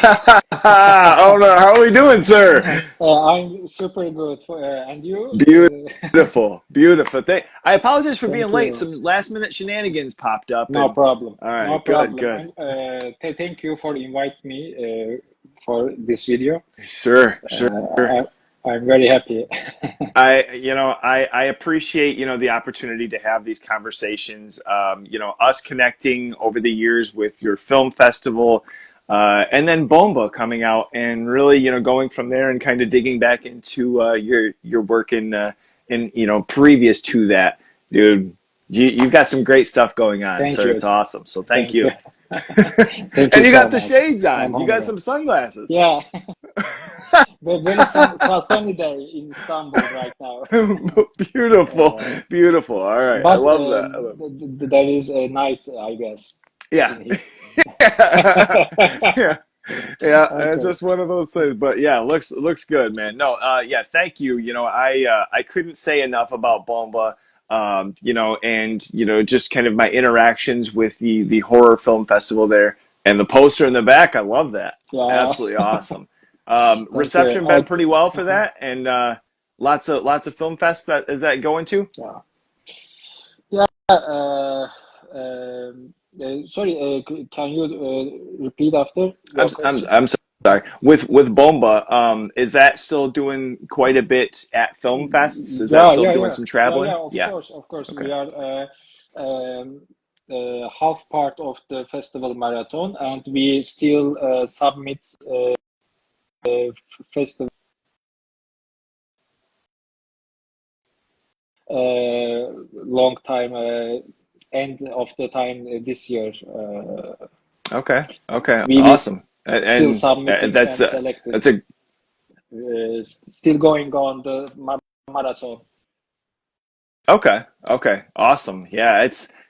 Oh no, how are we doing, sir? I'm super good. And you? Beautiful, beautiful. I apologize for being Thank late. you. Some last minute shenanigans popped up, No and problem. all No right, good, problem. good. And thank you for inviting me for this video. Sure, sure. I'm very happy. I appreciate, the opportunity to have these conversations. Us connecting over the years with your film festival, and then Bomba coming out, and really, going from there and kind of digging back into your work in previous to that, dude. You've got some great stuff going on, Thank sir. you. It's awesome. So thank Thank you. you. Thank you And you so got the much. shades I'm on. You got honored. some sunglasses. Yeah, very sunny day in Istanbul right now. Beautiful, Uh, beautiful. All right, I but love that. I love there is a night, I guess, Yeah. in here. Yeah. Yeah, it's Okay. just one of those things. But yeah, looks good, man. No, yeah, thank you. I couldn't say enough about Bomba. And just kind of my interactions with the horror film festival there, and the poster in the back. I love that. Yeah. Absolutely awesome. Thank you. Reception been pretty well for Uh-huh. that, and lots of film fest that is that going to. Yeah. Yeah. Sorry. Can you repeat after I'm your I'm question? I'm sorry. With Bomba, is that still doing quite a bit at film fests? Is that Yeah, still yeah, doing yeah, some yeah, traveling? yeah. Of Yeah. course, of course. Okay. We are half part of the festival marathon, and we still submit festival long time end of the time this year. Okay. Okay. We Awesome. still And submitting that's and selected. that's a Still going on the marathon. okay. Okay. Awesome. Yeah.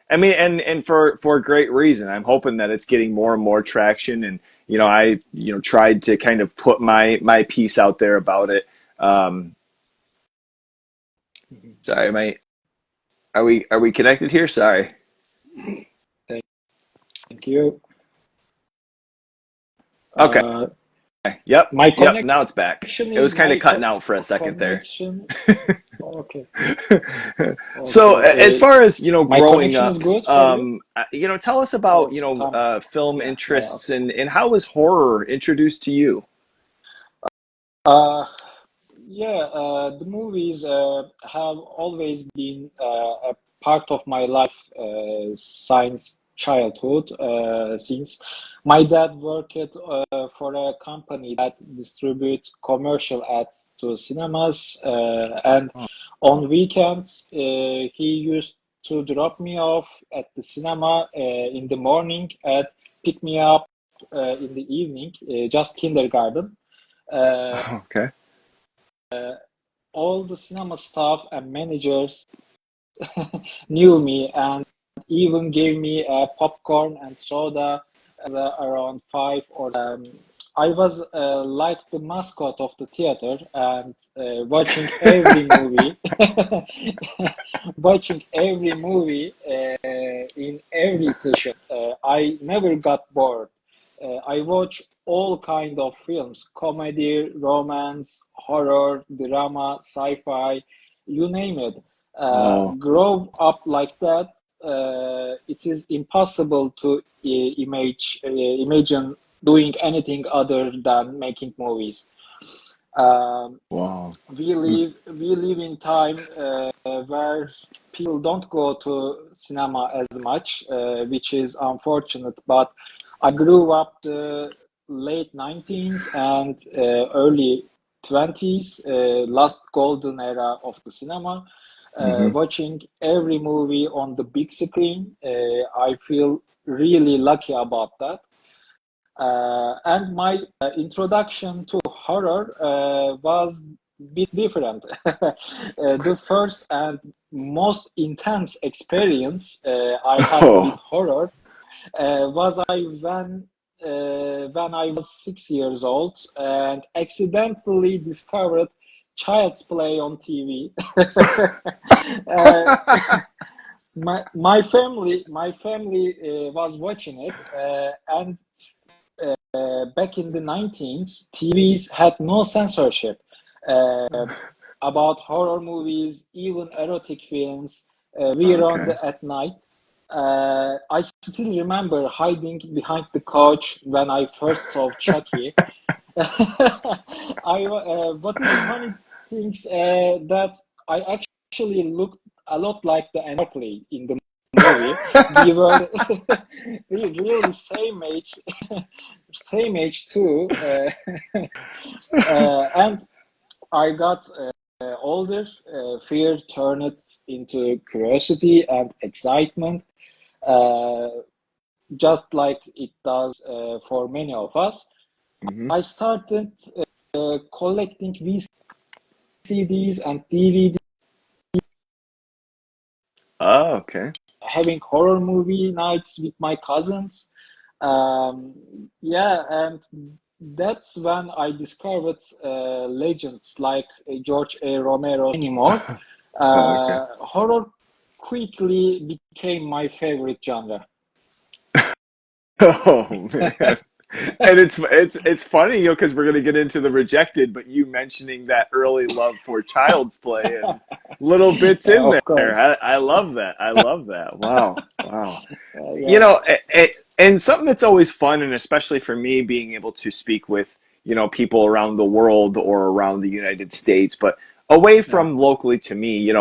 I mean, and for a great reason. I'm hoping that it's getting more and more traction. And I tried to kind of put my piece out there about it. Um, Mhm. Sorry, are we connected here? Sorry. Thank you. Okay. Uh, Yep. my Yep. Now it's back. connection It was is kind of my cutting out for a second there. connection. Okay, So as okay. far as My growing connection is up, good for you. tell us about Oh, Tom. film Yeah, yeah. interests, Okay. and how was horror introduced to you? Uh, yeah. The movies have always been a part of my life since childhood. Since my dad worked for a company that distributes commercial ads to cinemas, and on weekends he used to drop me off at the cinema in the morning and pick me up in the evening, just kindergarten. Uh, Okay. all the cinema staff and managers knew me and even gave me popcorn and soda around 5 or I was like the mascot of the theater and watching every movie, watching every movie in every session. I never got bored. I watch all kind of films: comedy, romance, horror, drama, sci-fi, you name it. Oh, Grow up like that, it is impossible to imagine doing anything other than making movies. Um, wow. we live in time where people don't go to cinema as much, which is unfortunate. But I grew up the late 19s and early 20s, last golden era of the cinema. Hmm. Watching every movie on the big screen, I feel really lucky about that. And my introduction to horror was a bit different. The first and most intense experience I had with Oh, horror was when I was 6 years old and accidentally discovered Child's Play on TV. uh, my family was watching it, and back in the 19s, TVs had no censorship uh, about horror movies, even erotic films. We were on Okay. at night. I still remember hiding behind the couch when I first saw Chucky. What is the funny things that I actually looked a lot like the Barkley in the movie. We were we really same age, same age too. And I got older. Fear turned into curiosity and excitement, uh, just like it does for many of us. Hmm. I started collecting VCDs and DVDs, Oh, okay. having horror movie nights with my cousins. Yeah, and that's when I discovered legends like George A. Romero anymore. Okay. Horror quickly became my favorite genre. Oh man. And it's funny, because we're gonna get into the rejected, but you mentioning that early love for Child's Play and little bits in Of there. course. I love that. I love that. Wow. Wow. You Yeah, know, and something that's always fun, and especially for me, being able to speak with, people around the world or around the United States, but away yeah. from locally to me,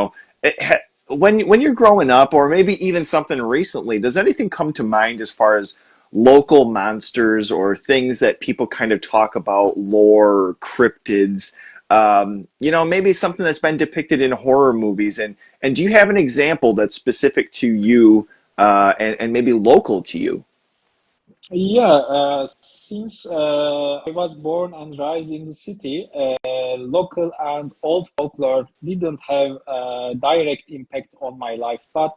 when you're growing up, or maybe even something recently, does anything come to mind as far as local monsters or things that people kind of talk about, lore or cryptids? Maybe something that's been depicted in horror movies, and do you have an example that's specific to you, and maybe local to you? Yeah, since I was born and raised in the city, local and old folklore didn't have a direct impact on my life, but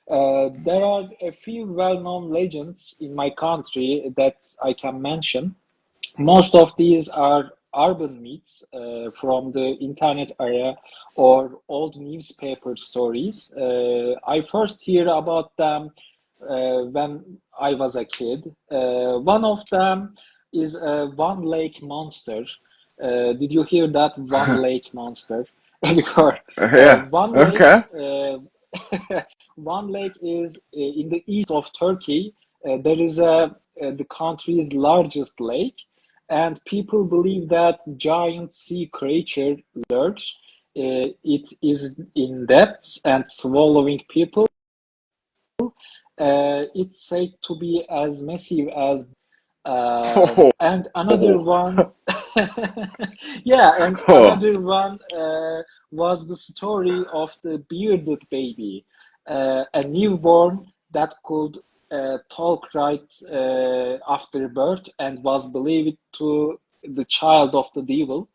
there are a few well-known legends in my country that I can mention. Most of these are urban myths from the internet era or old newspaper stories. I first hear about them when I was a kid. One of them is a One Lake Monster. Did you hear that One Lake Monster before? Yeah. One Lake, Okay. One Lake is in the east of Turkey. There is the country's largest lake, and people believe that giant sea creature lurks. It is in depths and swallowing people. It's said to be as massive as Oh, and another oh, one, yeah, and oh. another one was the story of the bearded baby, a newborn that could talk right after birth and was believed to the child of the devil.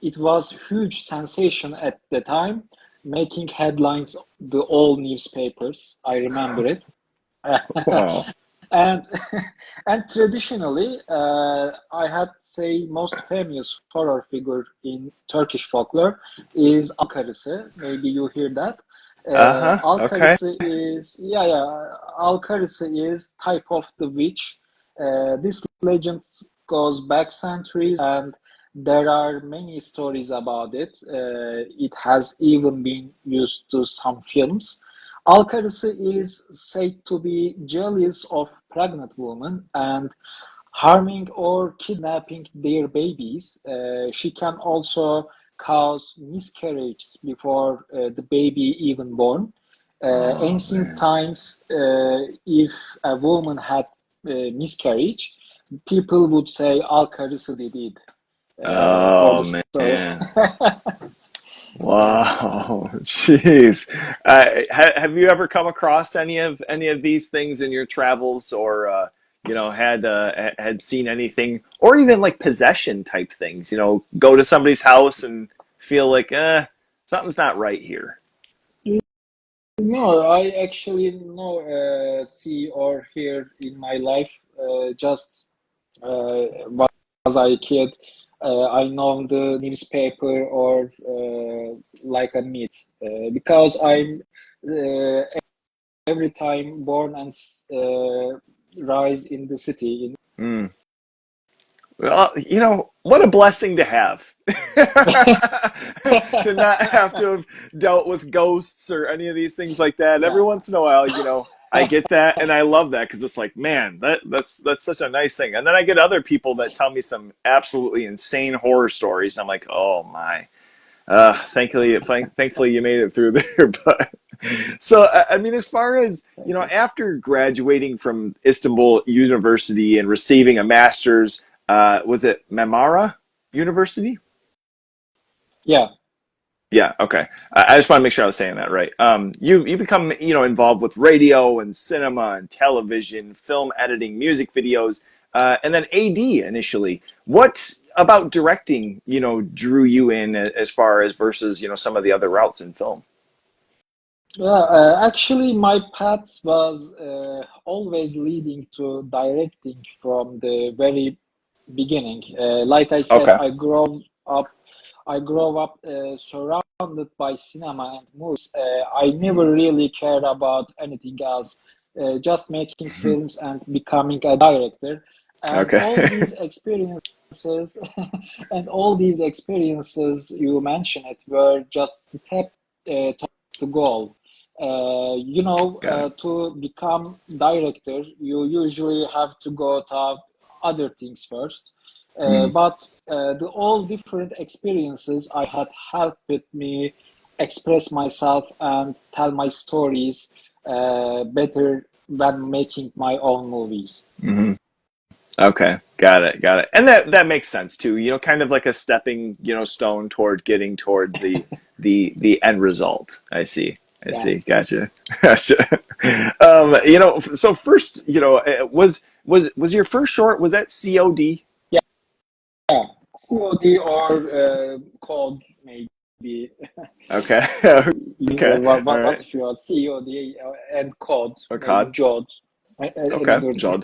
It was huge sensation at the time, making headlines the all newspapers. I remember it. Wow. And and traditionally, I had say most famous horror figure in Turkish folklore is Al Karısı. Maybe you hear that. Uh-huh. Al Okay. Karısı is Al Karısı is type of the witch. This legend goes back centuries, and there are many stories about it. It has even been used to some films. Al-Karisi is said to be jealous of pregnant women and harming or kidnapping their babies. She can also cause miscarriages before the baby even born. Oh Ancient man. times, if a woman had miscarriage, people would say Al-Karisi did it, or Oh the story. man. Yeah. Wow. Jeez. Have you ever come across any of these things in your travels, or had seen anything, or even like possession type things? Go to somebody's house and feel like, something's not right here. No, I actually no see or hear in my life. Just was I a kid, I know the newspaper or like a meet because I'm uh, every time born and rise in the city. Hmm. Well, what a blessing to have. To not have to have dealt with ghosts or any of these things like that. Every Yeah. once in a while, I get that and I love that because it's like, man, that's such a nice thing. And then I get other people that tell me some absolutely insane horror stories. I'm like, oh my. Thankfully you made it through there. But so, I mean, as far as, Thank you. after graduating from Istanbul University and receiving a master's, was it Marmara University? Yeah. Yeah, okay. I just want to make sure I was saying that right. You become, involved with radio and cinema and television, film editing, music videos, and then AD initially. What about directing, drew you in as far as versus, some of the other routes in film? Yeah, actually, my path was always leading to directing from the very beginning. Like I said, Okay. I grew up surrounded by cinema and movies. I never really cared about anything else, just making films and becoming a director. And Okay. all these experiences, and all these experiences you mentioned it were just step to goal. Got it. To become director, you usually have to go to other things first. Mm, But the all different experiences I had helped me express myself and tell my stories better than making my own movies. hmm. Okay, got it. And that makes sense too. Kind of like a stepping, stone toward getting toward the end result. I Yeah, see. Gotcha. Gotcha. So first, was your first short, was that COD? yeah, yeah. COD or code maybe. Okay. Okay. All What right. if you are COD and code Oh maybe God. Jod, Okay. another Jod.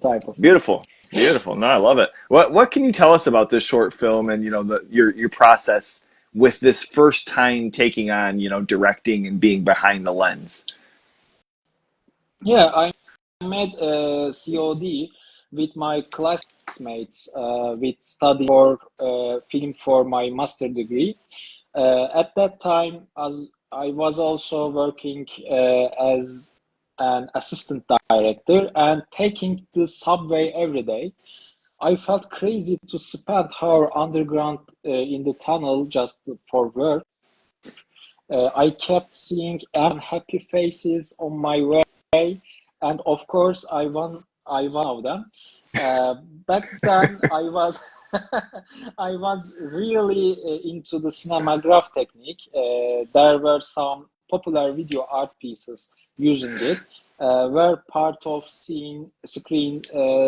type of. Beautiful. Beautiful. No, I love it. What can you tell us about this short film and your process with this first time taking on, directing and being behind the lens? Yeah, I made a COD with my classmates with study for film for my master degree. At that time, as I was also working as an assistant director and taking the subway every day. I felt crazy to spend hour underground in the tunnel just for work. I kept seeing unhappy faces on my way, and of course, I one of them. Uh, Back then, I was I was really into the cinematograph technique. There were some popular video art pieces using it. Were part of seeing screen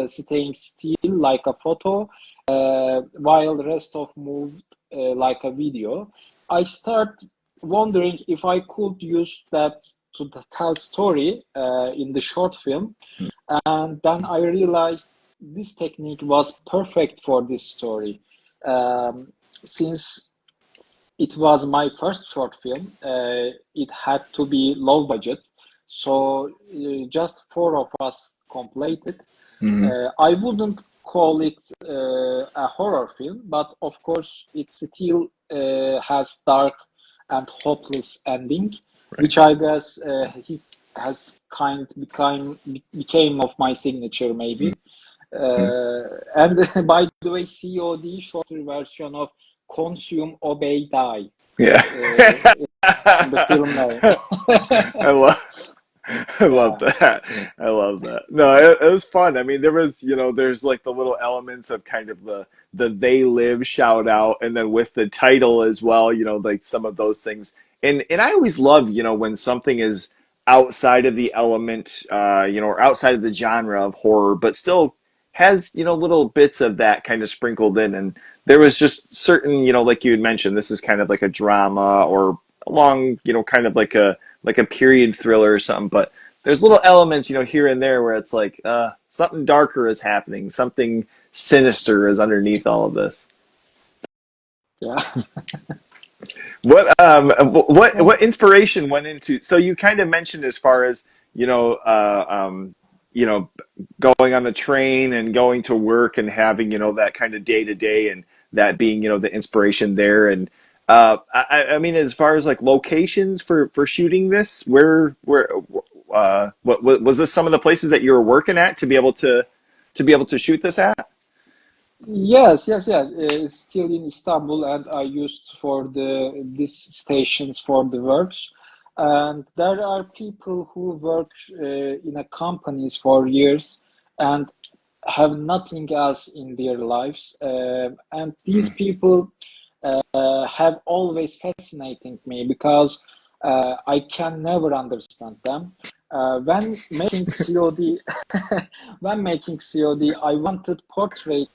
staying still like a photo, while the rest of moved like a video. I start wondering if I could use that to tell story in the short film, and then I realized this technique was perfect for this story. Um, since it was my first short film, it had to be low budget, so just four of us completed. Hmm. I wouldn't call it a horror film, but of course it still has dark and hopeless ending, Right. which I guess has became of my signature maybe. Mhm. And by the way, COD shorter version of Consume, Obey, Die Yeah. uh, in the film name. I love I love Yeah, that. I love that. No, it was fun. I mean, there's like the little elements of kind of the they live shout out, and then with the title as well, like some of those things. And I always love, when something is outside of the element, or outside of the genre of horror, but still has, little bits of that kind of sprinkled in. And there was just certain, like you had mentioned, this is kind of like a drama or along, kind of like a period thriller or something. But there's little elements, here and there where it's like something darker is happening, something sinister is underneath all of this. yeah. What inspiration went into? So you kind of mentioned as far as going on the train and going to work and having, that kind of day to day and that being, the inspiration there. And I mean, as far as like locations for shooting this, what was this some of the places that you were working at to be able to shoot this at? Yes, yes, yes. It's still in Istanbul, and I used for these stations for the works. And there are people who work in a companies for years and have nothing else in their lives. And these people have always fascinating me because I can never understand them. When making COD, when making COD, I wanted portray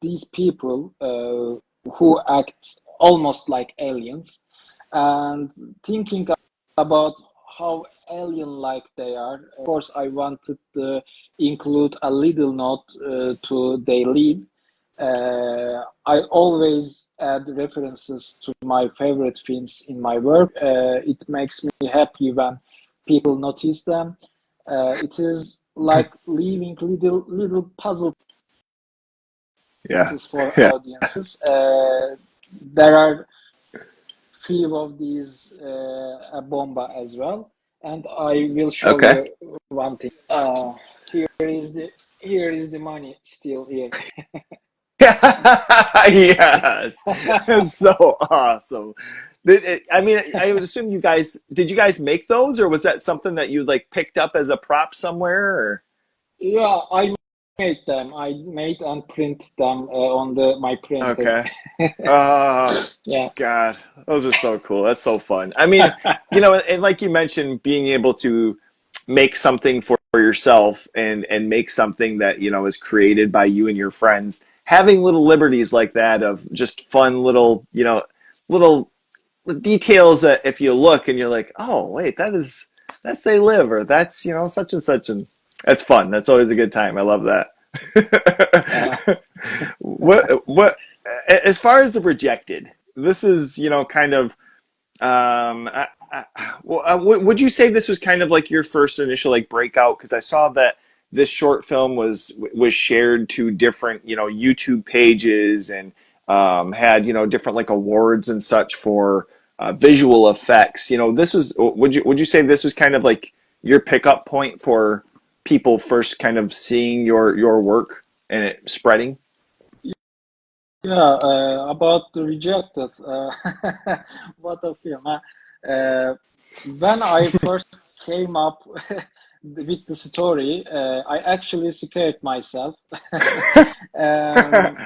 these people who act almost like aliens and thinking about how alien-like they are. Of course, I wanted to include a little note to they live. I always add references to my favorite films in my work. It makes me happy when people notice them. It is like leaving little puzzle Yeah. pieces for Yeah. audiences. There are few of these Bomba as well, and I will show Okay. you one thing. Here is the money still here. Yes, it's so awesome. I mean, I would assume did you guys make those, or was that something that you like picked up as a prop somewhere? Or? Yeah, I made them. I made and print them on the my printer. Okay. Oh, Yeah. God, those are so cool. That's so fun. I mean, and like you mentioned, being able to make something for yourself and make something that, is created by you and your friends, having little liberties like that of just fun little details that if you look and you're like, oh, wait, that's they live, or that's, such and such, and that's fun. That's always a good time. I love that. Uh, what as far as the rejected, this is, kind of well, would you say this was kind of like your first initial like breakout? Because I saw that this short film was shared to different, YouTube pages and had, different like awards and such for visual effects. This was, would you say this was kind of like your pickup point for people first kind of seeing your work and it spreading? yeah, about the rejected. What a film, huh? When I first came up with the story, I actually scared myself. Um,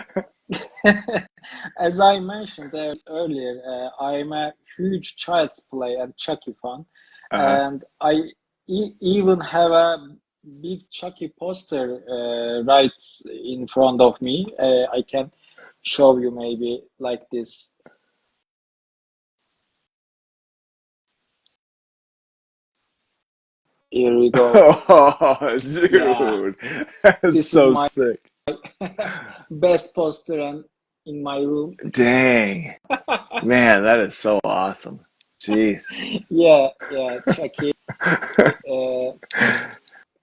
as I mentioned earlier, I'm a huge Child's Play and Chucky fan, Uh-huh. and I even have a big Chucky poster right in front of me. I can show you maybe like this. Here we go. Oh, Yeah, dude, that's this is so my sick. best poster and in my room. Dang, man, that is so awesome. Jeez. Yeah, yeah, Chucky, uh,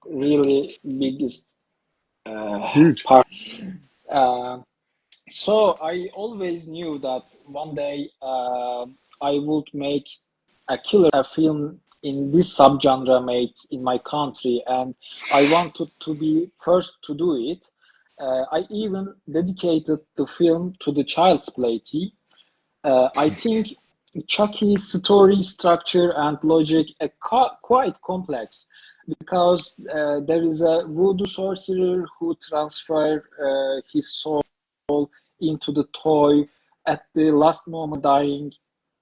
really biggest Huge. part. Uh, so I always knew that one day I would make a killer film in this subgenre made in my country, and I wanted to be first to do it. I even dedicated the film to the Child's Play team. I think Chucky's story structure and logic are quite complex because there is a voodoo sorcerer who transfer his soul into the toy at the last moment dying,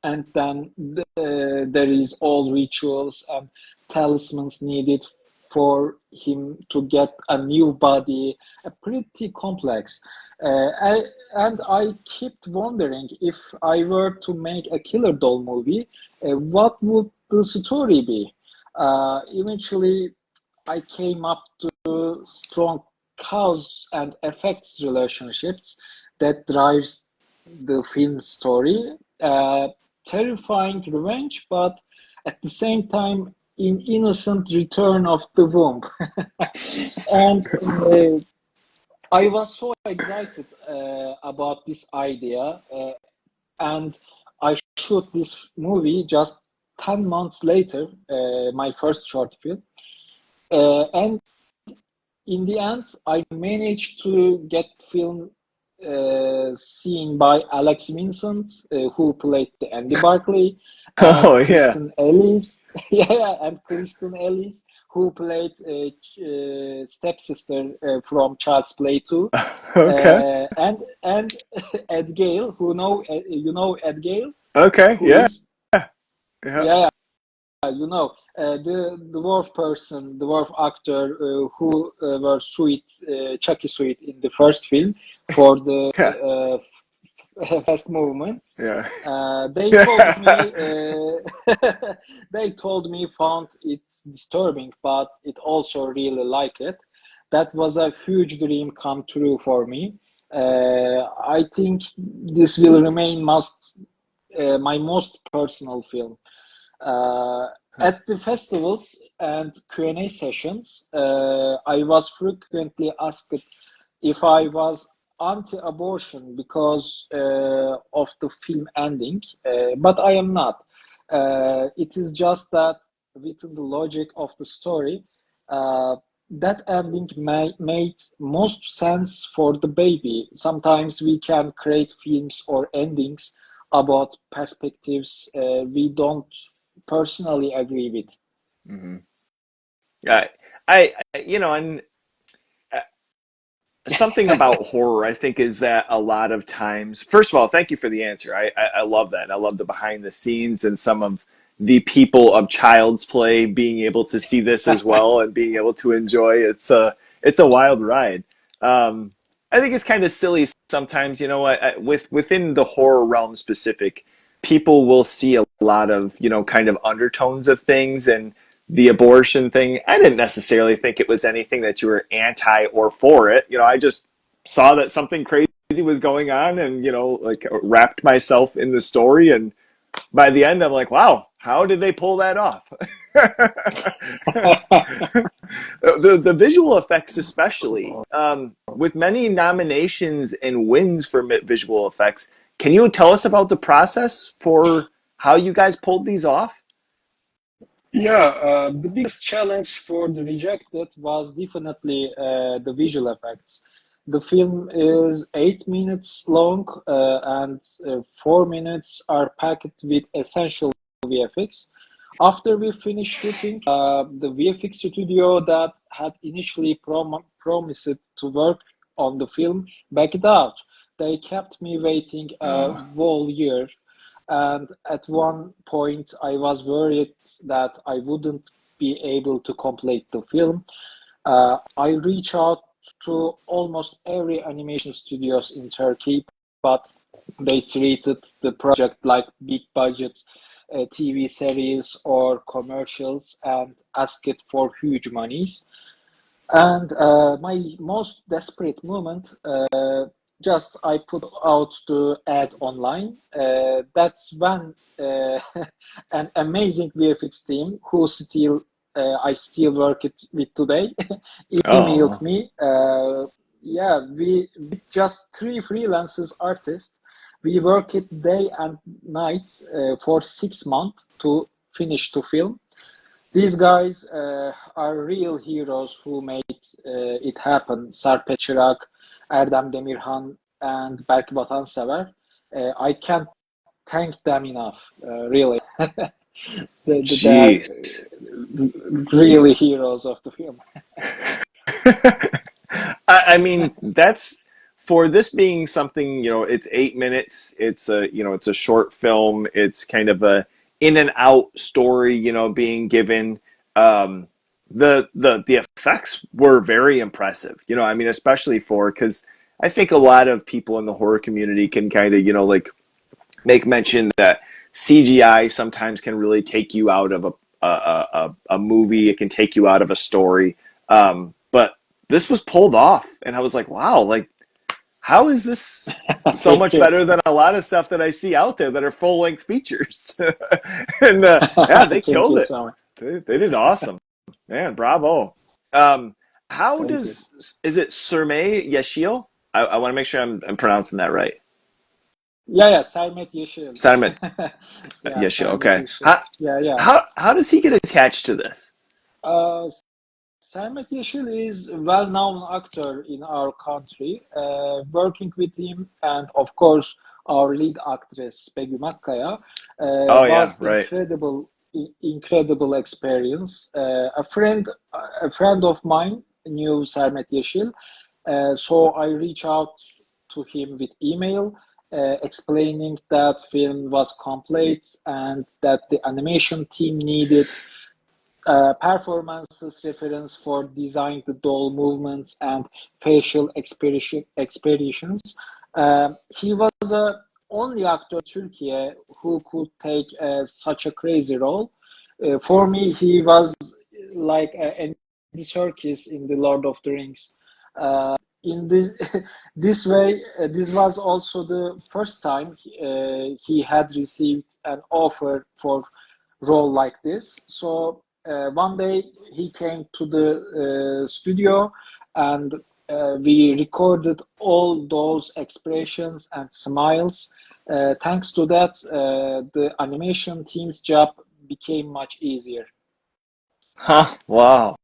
and then there is all rituals and talismans needed for him to get a new body, pretty complex. And I kept wondering if I were to make a killer doll movie, what would the story be? Eventually, I came up to strong cause and effects relationships that drives the film story. Terrifying revenge, but at the same time in innocent return of the womb. And I was so excited about this idea, and I shot this movie just 10 months later, my first short film. And in the end, I managed to get film seen by Alex Vincent, who played the Andy Barclay, and Oh yeah. Kristen Ellis, yeah, and Kristen Ellis, who played stepsister from Child's Play 2, Okay. and Ed Gale, who know you know Ed Gale, Okay. who Yeah. is Yeah. yeah, you know, the dwarf person, the dwarf actor who were sweet, Chucky Sweet in the first film for the Yeah. fast movements. Yeah. They told me, Yeah. they told me found it disturbing, but it also really like it. That was a huge dream come true for me. I think this will remain my most personal film. Uh, at the festivals and Q&A sessions, I was frequently asked if I was anti-abortion because of the film ending, but I am not. It is just that within the logic of the story, uh, that ending made most sense for the baby. Sometimes we can create films or endings about perspectives we don't personally agree with. Hmm. Yeah. And uh, something about horror, I think, is that a lot of times, first of all, thank you for the answer. I love that. I love the behind the scenes and some of the people of Child's Play being able to see this as well and being able to enjoy. It's a wild ride. Um, I think it's kind of silly sometimes. You know what? Within the horror realm specific, people will see a lot of kind of undertones of things and the abortion thing. I didn't necessarily think it was anything that you were anti or for it. I just saw that something crazy was going on and, like wrapped myself in the story. And by the end, I'm like, wow, how did they pull that off? The visual effects, especially with many nominations and wins for visual effects. Can you tell us about the process for how you guys pulled these off? Yeah, the biggest challenge for the rejected was definitely the visual effects. The film is 8 minutes long, and 4 minutes are packed with essential VFX. After we finished shooting, the VFX studio that had initially promised to work on the film backed out. They kept me waiting a Uh, whole year, and at one point, I was worried that I wouldn't be able to complete the film. I reached out to almost every animation studios in Turkey, but they treated the project like big budget TV series or commercials and asked for huge monies. And my most desperate moment, just I put out the ad online. That's when an amazing VFX team, who still I still work it with today, emailed oh, me. Yeah, we with just three freelancers artists, we worked day and night for 6 months to finish the film. These guys are real heroes who made it happen. Sarp Çırak, Erdem Demirhan, and Berk Vatansever. I can't thank them enough, really. They're jeez. really heroes of the film. I mean, that's for this being something, it's 8 minutes. It's a short film. It's kind of a in and out story, being given. Um, the effects were very impressive. I mean, especially because I think a lot of people in the horror community can kind of, like make mention that CGI sometimes can really take you out of a movie. It can take you out of a story. But this was pulled off, and I was like, wow, like how is this so Thank much you. better than a lot of stuff that I see out there that are full length features? And yeah, they Thank killed you it. so much. They did awesome, man. Bravo. Um, how Thank you. does is it Surmay Yashil? I want to make sure I'm pronouncing that right. Yeah, yeah, Sermet Yeşil. Sarmet Yeah, Yashil. Sermet Okay. Yeşil. Yeah, yeah. How does he get attached to this? Uh, Sermet Yeşil is a well-known actor in our country. Working with him and of course our lead actress Begüm Akkaya Oh yeah, was right. incredible experience. A friend of mine knew Sermet Yeşil, so I reached out to him with email. Explaining that film was complete and that the animation team needed performances reference for design the doll movements and facial expressions. He was the only actor in Turkey who could take such a crazy role. For me, he was like Andy Serkis in The Lord of the Rings. In this this way, this was also the first time he had received an offer for role like this. So one day he came to the studio and we recorded all those expressions and smiles. Thanks to that, the animation team's job became much easier. Huh. Wow.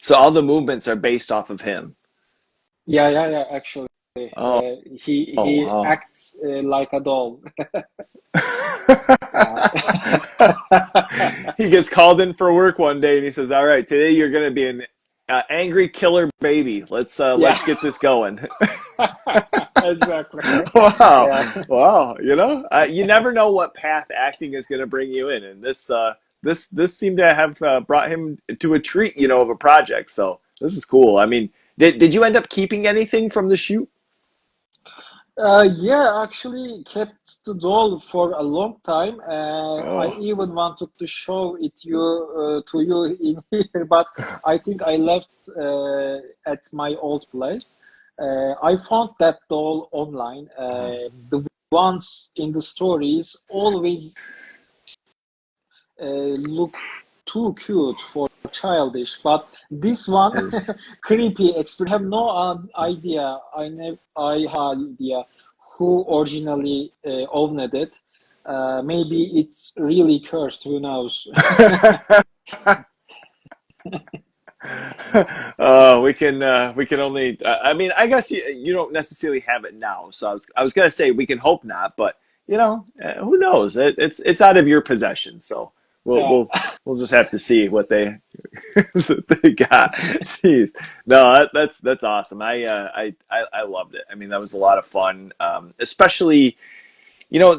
So all the movements are based off of him. Yeah, yeah, yeah. Actually, Oh, he wow. acts like a doll. Yeah. He gets called in for work one day and he says, "All right, today you're going to be an angry killer baby. Yeah. Let's get this going." Exactly. Wow, Yeah. wow. You never know what path acting is going to bring you in, and this seemed to have brought him to a treat, of a project. So this is cool. I mean, did you end up keeping anything from the shoot? Yeah, actually kept the doll for a long time. I Oh, even wanted to show it to you in here, but I think I left at my old place. I found that doll online. The ones in the stories always look too cute for childish, but this one is creepy experience. I have no idea. I have no idea who originally owned it. Maybe it's really cursed. Who knows? we can only. I mean, I guess you don't necessarily have it now. So I was gonna say we can hope not, but who knows? It's out of your possession. So we'll Yeah. we'll we'll just have to see what they they got. Jeez, no, that's awesome. I loved it. I mean, that was a lot of fun, especially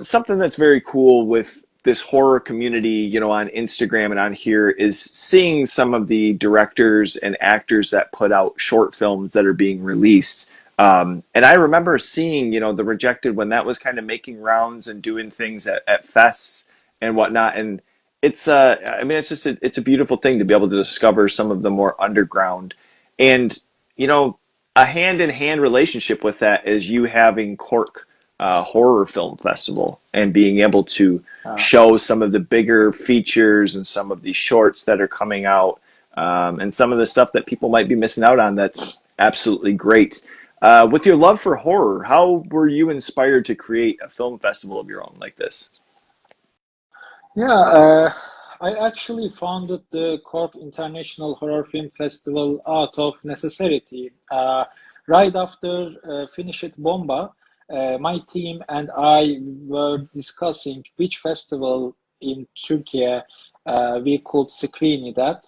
something that's very cool with this horror community, on Instagram and on here is seeing some of the directors and actors that put out short films that are being released. And I remember seeing, The Rejected when that was kind of making rounds and doing things at fests and whatnot. And I mean, it's a beautiful thing to be able to discover some of the more underground and, you know, a hand in hand relationship with that is you having Kork horror film festival and being able to Uh, show some of the bigger features and some of the shorts that are coming out and some of the stuff that people might be missing out on that's absolutely great. With your love for horror, how were you inspired to create a film festival of your own like this? yeah, I actually founded the Cork International Horror Film Festival out of necessity. Right after finished Bomba, my team and I were discussing which festival in Turkey we could screen it at.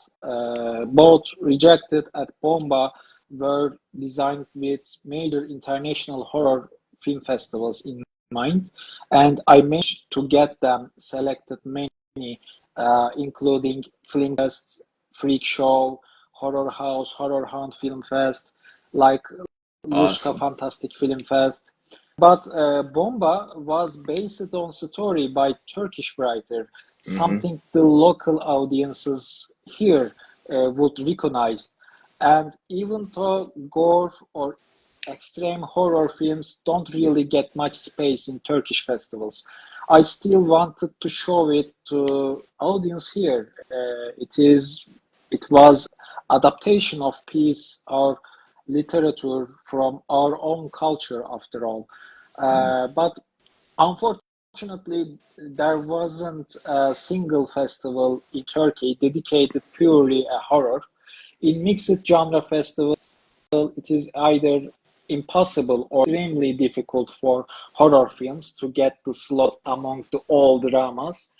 Both Rejected at Bomba were designed with major international horror film festivals in mind, and I managed to get them selected many, including Film Fest, Freak Show, Horror House, Horror Hunt Film Fest, like Luska Awesome. Fantastic Film Fest. But Bomba was based on story by Turkish writer, Hmm. something the local audiences here would recognize. And even though gore or extreme horror films don't really get much space in Turkish festivals, I still wanted to show it to audience here. It was adaptation of piece or literature from our own culture after all. But unfortunately, there wasn't a single festival in Turkey dedicated purely a horror. In mixed genre festival, it is either impossible or extremely difficult for horror films to get the slot among the all dramas.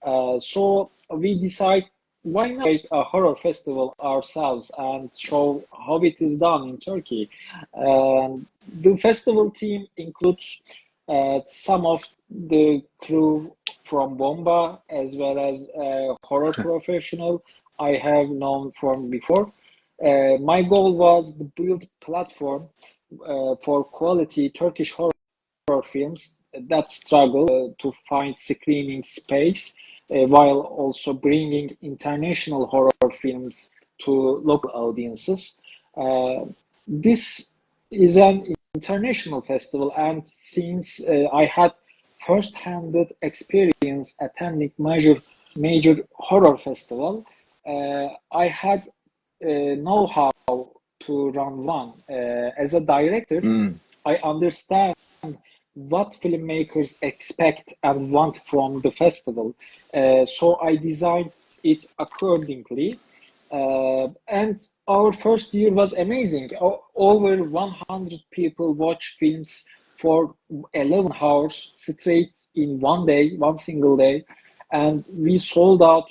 So we decide why not make a horror festival ourselves and show how it is done in Turkey. The festival team includes some of the crew from Bomba as well as a horror professional I have known from before. My goal was to build platform for quality Turkish horror films that struggle to find screening space while also bringing international horror films to local audiences. Uh, this is an international festival, and since I had first-hand experience attending major horror festival, I had know-how to run one. As a director, Mm. I understand what filmmakers expect and want from the festival. So I designed it accordingly. And our first year was amazing. Over 100 people watched films for 11 hours straight in one day, one single day. And we sold out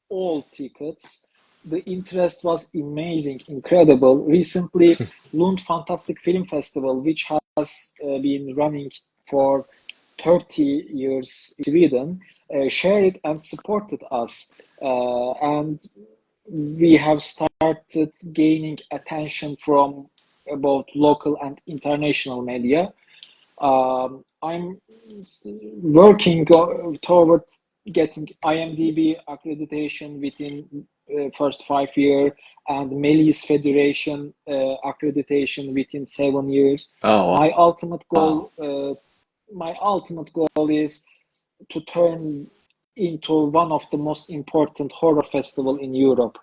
all tickets. The interest was amazing, incredible. Recently, Lund Fantastic Film Festival, which has been running for 30 years in Sweden, shared and supported us. And we have started gaining attention from both local and international media. I'm working toward getting IMDb accreditation within first 5 year and Melis Federation accreditation within 7 years. Oh, My ultimate wow. goal, my ultimate goal is to turn into one of the most important horror festival in Europe.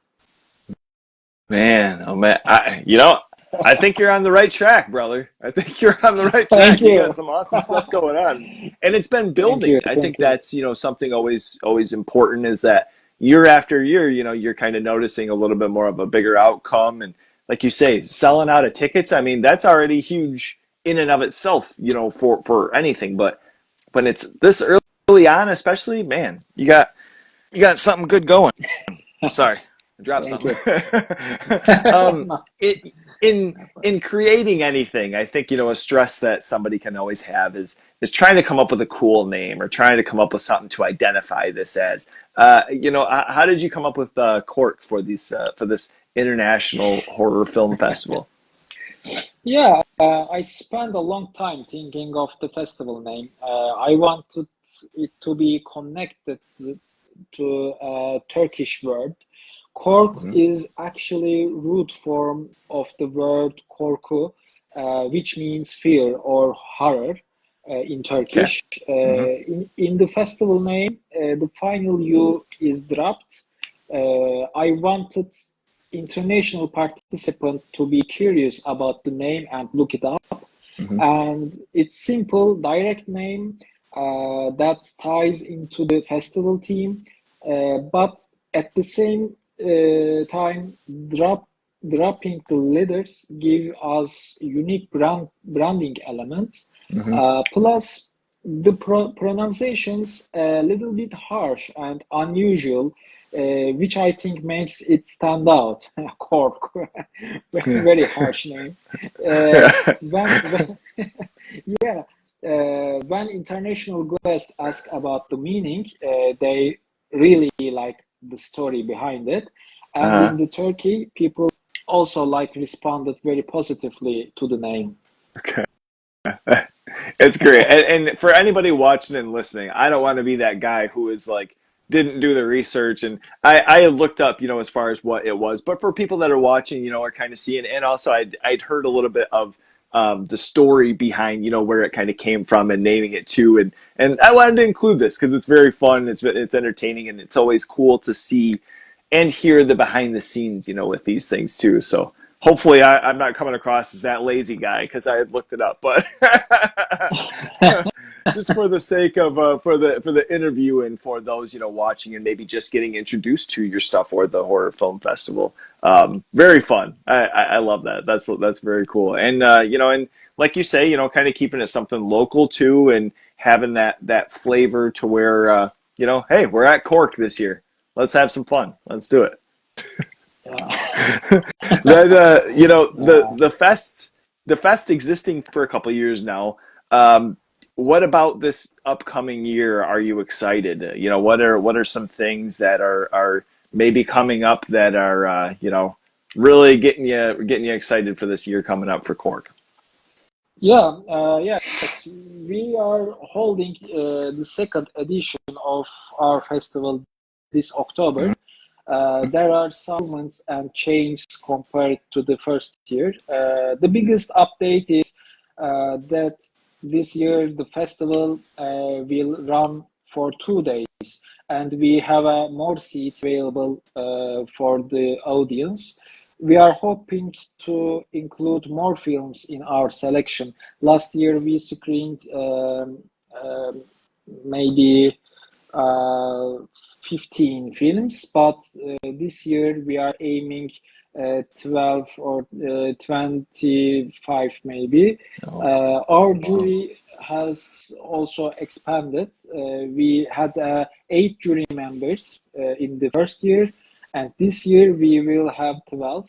Man, oh man, I think you're on the right track, brother. I think you're on the right Thank track. You got you. some awesome stuff going on, and it's been Thank you. building. I Thank think you. that's something always important is that year after year, you're kind of noticing a little bit more of a bigger outcome, and like you say, selling out of tickets. I mean, that's already huge in and of itself, for anything. But when it's this early on, especially, man, you got something good going. Sorry, I dropped Thank something. you. No, It no problem. in creating anything, I think a stress that somebody can always have is trying to come up with a cool name or trying to come up with something to identify this as. How did you come up with Kork for this international horror film festival? Yeah, I spent a long time thinking of the festival name. I wanted it to be connected to a Turkish word. Kork Hmm. is actually root form of the word korku, which means fear or horror in Okay. Turkish. Hmm. In the festival name, the final U is dropped. I wanted international participant to be curious about the name and look it up. Hmm. And it's simple, direct name that ties into the festival team, but at the same time, dropping the letters give us unique branding elements. Hmm. Plus, the pronunciations a little bit harsh and unusual, which I think makes it stand out. Kork, very harsh name. Uh, when yeah, when international guests ask about the meaning, they really like the story behind it. And Uh-huh. in the Turkey, people also like responded very positively to the name. Okay. It's great. And for anybody watching and listening, I don't want to be that guy who is like didn't do the research and I had looked up, as far as what it was. But for people that are watching, are kind of seeing and also I'd heard a little bit of the story behind, where it kind of came from and naming it too. And I wanted to include this because it's very fun. It's entertaining, and it's always cool to see and hear the behind the scenes, with these things too. So hopefully I'm not coming across as that lazy guy because I had looked it up, but just for the sake of for the interview and for those watching and maybe just getting introduced to your stuff or the horror film festival, very fun. I love that. That's very cool. And and like you say, kind of keeping it something local too, and having that flavor to where hey, we're at Cork this year. Let's have some fun. Let's do it. Yeah. That the Yeah. the fest existing for a couple of years now. Um, what about this upcoming year? Are you excited? What are some things that are maybe coming up that are really getting you excited for this year coming up for Cork? Yeah, yes, we are holding the second edition of our festival this October. There are some movements and changes compared to the first year. The biggest update is that this year the festival will run for 2 days, and we have more seats available for the audience. We are hoping to include more films in our selection. Last year we screened um, maybe uh, 15 films, but this year we are aiming 12 or 25 maybe. Oh, Our wow. jury has also expanded. We had 8 jury members in the first year, and this year we will have 12.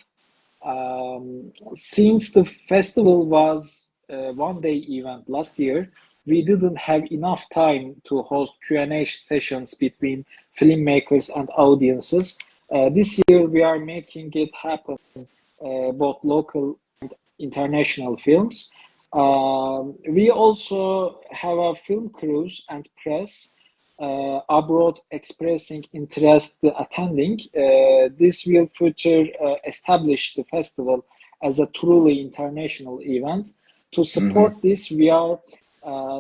Since the festival was a one-day event last year, we didn't have enough time to host Q&A sessions between filmmakers and audiences. This year, we are making it happen, both local and international films. We also have a film crews and press abroad expressing interest attending. This will further establish the festival as a truly international event. To Hmm. support this, we are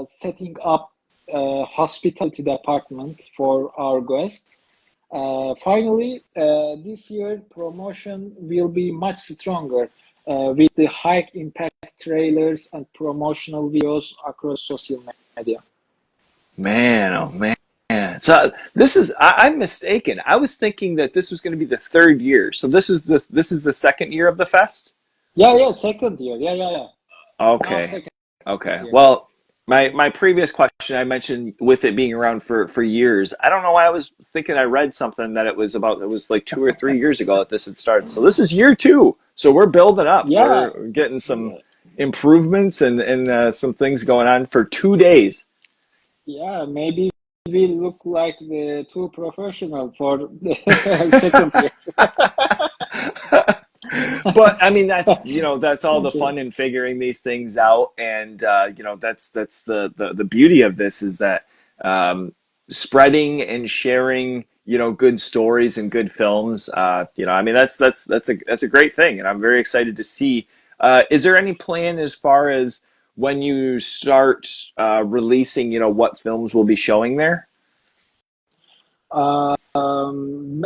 setting up a hospitality department for our guests. Finally, this year promotion will be much stronger with the high impact trailers and promotional videos across social media. Man, oh man. So I'm mistaken. I was thinking that this was going to be the third year. So this is the second year of the fest? Yeah, yeah, second year. Yeah, yeah, yeah. Now Okay. second Okay. year. Well, my previous question I mentioned with it being around for years. I don't know why I was thinking I read something that it was like 2 or 3 years ago that this had started. So this is year two. So we're building up. Yeah, We're getting some yeah, improvements and some things going on for 2 days. yeah. Maybe we look like the two professional for the second year. But I mean, that's all the Okay. fun in figuring these things out, and that's the beauty of this is that um, spreading and sharing good stories and good films. I mean that's a great thing, and I'm very excited to see. Is there any plan as far as when you start releasing? What films will be showing there?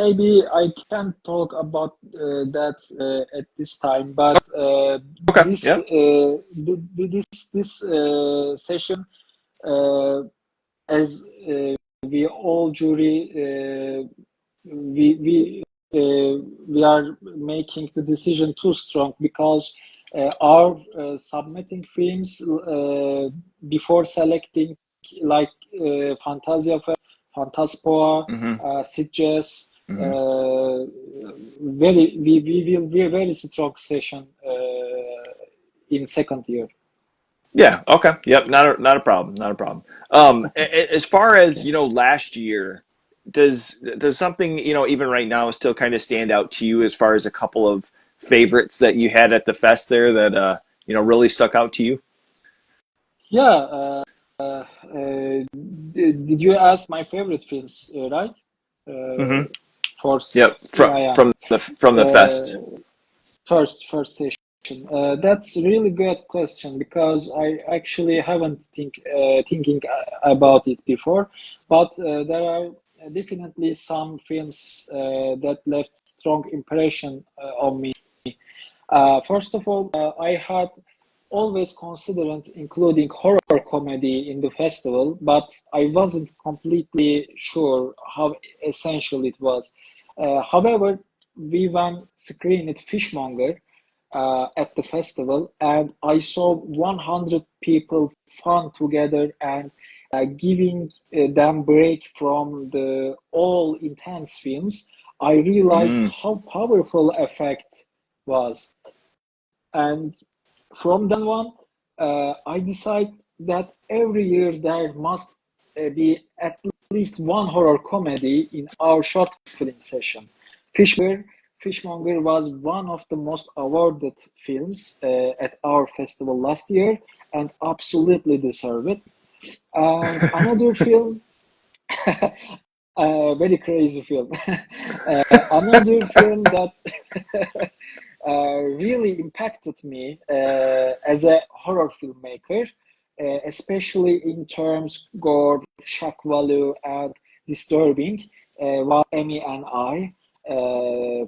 Maybe I can't talk about that at this time, but Okay. Yep. this session, uh, as we all jury, we we are making the decision too strong because our submitting films before selecting like Fantasia Fantaspoa, Hmm. Sitges, Hmm. uh, we will be a very strong session in second year. Yeah. Okay. Yep. Not a problem. Not a problem. As far as Okay. last year, does something even right now still kind of stand out to you as far as a couple of favorites that you had at the fest there that really stuck out to you? Yeah. Did you ask my favorite films, right? Hmm. For Yep. yeah, From yeah. from the fest. Uh, first session. question. That's a really good question because I actually haven't thinking about it before. But there are definitely some films that left strong impression on me. First of all, I had always considered including horror comedy in the festival, but I wasn't completely sure how essential it was. However, we went screened Fishmonger at the festival, and I saw 100 people fun together and giving them break from the all intense films. I realized Mm, how powerful effect was, and from then on, I decide that every year there must be at least one horror comedy in our short film session. Fishmonger, Fishmonger was one of the most awarded films at our festival last year and absolutely deserved it. And another film, very crazy film. Another film that really impacted me as a horror filmmaker, especially in terms gore, shock value, and disturbing, was Amy and I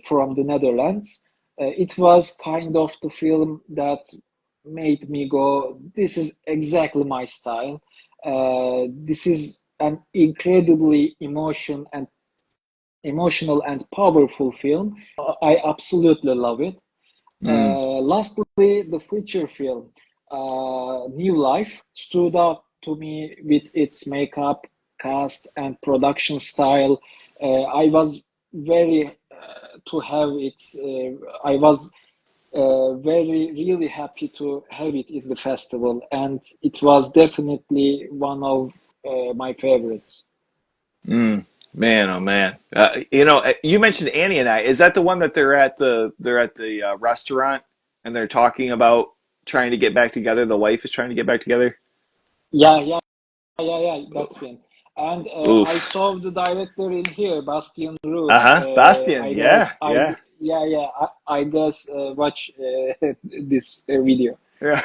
from the Netherlands. It was kind of the film that made me go, this is exactly my style. This is an incredibly emotional and powerful film. I absolutely love it. mm. Lastly, the feature film, New Life, stood out to me with its makeup, cast, and production style. I was very to have it. I was very really happy to have it in the festival, and it was definitely one of my favorites. Mm, man, oh man. You mentioned Annie and I. Is that the one that they're at the restaurant and they're talking about trying to get back together? The wife is trying to get back together. Yeah, yeah, yeah. That's film. And I Oof. saw the director in here, Bastian Root. Uh-huh. Bastian. I Yeah, guess yeah, yeah, yeah. I guess watch this video. yeah.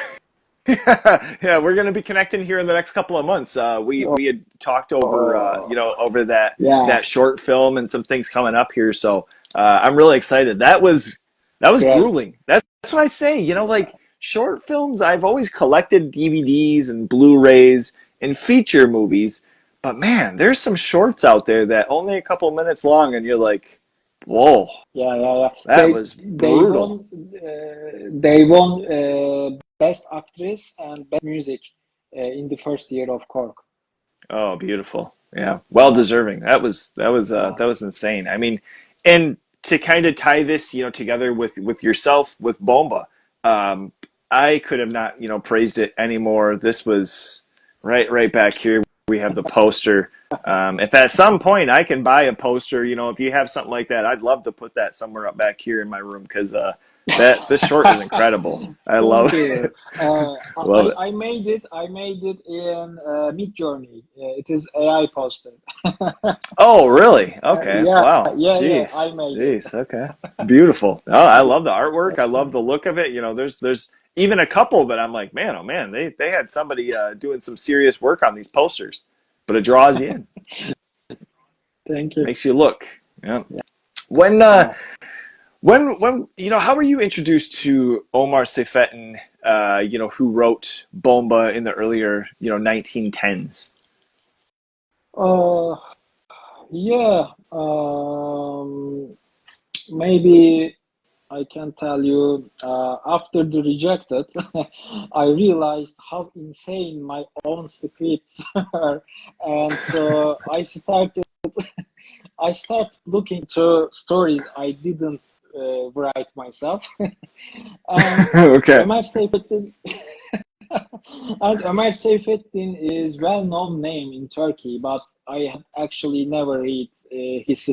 Yeah, we're going to be connecting here in the next couple of months. We had talked over Oh, over that yeah, that short film and some things coming up here. So I'm really excited. That was great. grueling. That's what I say. Like short films, I've always collected DVDs and Blu-rays and feature movies, but man, there's some shorts out there that only a couple minutes long, and you're like, whoa, Yeah, yeah, yeah. that was brutal. They won best actress and best music in the first year of Kork. Oh, beautiful. Yeah. Well Yeah, deserving. That yeah. was insane. I mean, and to kind of tie this, together with yourself with Bomba, um, I could have not, praised it anymore. This was right back here. We have the poster. If at some point I can buy a poster, if you have something like that, I'd love to put that somewhere up back here in my room because that this short is incredible. I Thank love you. love it. I made it. I made it in Mid Journey. It is AI posted. Oh, really? Okay. Yeah, Wow. yeah. Jeez. I made it. Jeez. Okay. Beautiful. Oh, I love the artwork. I love the look of it. There's even a couple that I'm like, man, oh man, they had somebody doing some serious work on these posters. But it draws you in, Thank you. makes you look. Yeah. Yeah. When Yeah. how were you introduced to Omar Seyfettin, who wrote Bomba in the earlier, 1910s? Uh, yeah. Maybe I can tell you, after the rejected, I realized how insane my own scripts are, and so I started looking to stories I didn't write myself, and Okay. Ömer Seyfettin, and Ömer Seyfettin is well-known name in Turkey, but I had actually never read his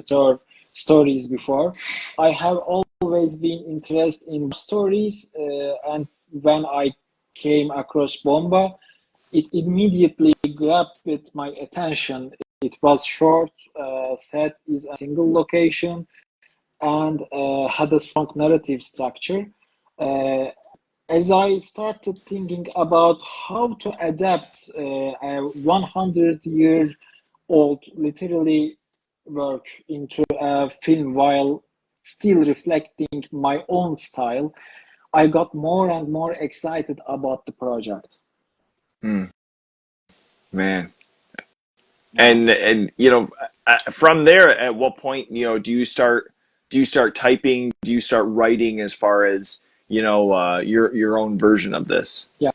stories before. I have always been interested in stories, and when I came across Bomba, it immediately grabbed my attention. It was short, set is a single location, and had a strong narrative structure. Uh, as I started thinking about how to adapt a 100-year-old literally work into a film while still reflecting my own style, I got more and more excited about the project. Hmm, man. Yeah. And from there, at what point do you start typing? Do you start writing as far as your own version of this? Yes.